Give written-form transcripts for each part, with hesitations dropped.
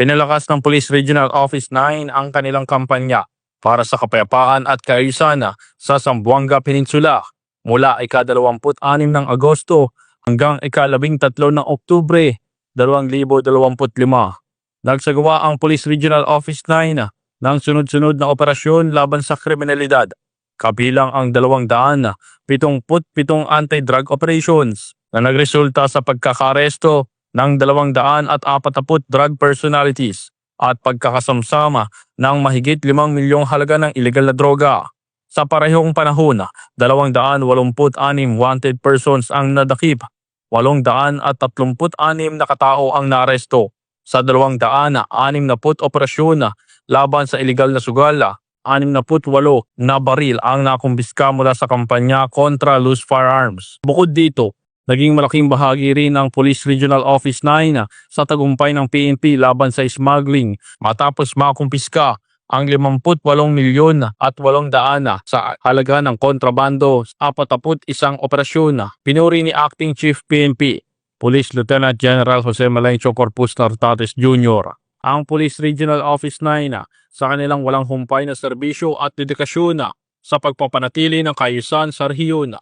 Pinalakas ng Police Regional Office 9 ang kanilang kampanya para sa kapayapaan at kaayusan sa Zamboanga Peninsula mula ika-26 ng Agosto hanggang ika-13 ng Oktubre 2025. Nagsagawa ang Police Regional Office 9 ng sunod-sunod na operasyon laban sa kriminalidad, kabilang ang 277 anti-drug operations na nagresulta sa pagkakaresto ng 240 drug personalities at pagkakasamsama ng mahigit 5 milyong halaga ng ilegal na droga. Sa parehong panahon, 286 wanted persons ang nadakip, 836 na katao ang naresto. Sa 260 operasyon laban sa ilegal na sugal, 68 na baril ang nakumpiska mula sa kampanya kontra loose firearms. Bukod dito, naging malaking bahagi rin ng Police Regional Office 9 sa tagumpay ng PNP laban sa smuggling matapos makumpiska ang 58 milyon at 800 sa halaga ng kontrabando sa 41 operasyon. Pinuri ni Acting Chief PNP, Police Lieutenant General Jose Malencho Corpus Nartates Jr. ang Police Regional Office 9 sa kanilang walang humpay na serbisyo at dedikasyon sa pagpapanatili ng kaayusan sa rehiyon.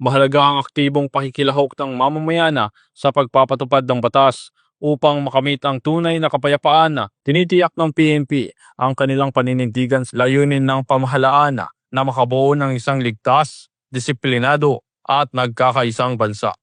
Mahalaga ang aktibong pakikilahok ng mamamayan sa pagpapatupad ng batas upang makamit ang tunay na kapayapaan. Tinitiyak ng PNP ang kanilang paninindigan sa layunin ng pamahalaan na makabuo ng isang ligtas, disiplinado at nagkakaisang bansa.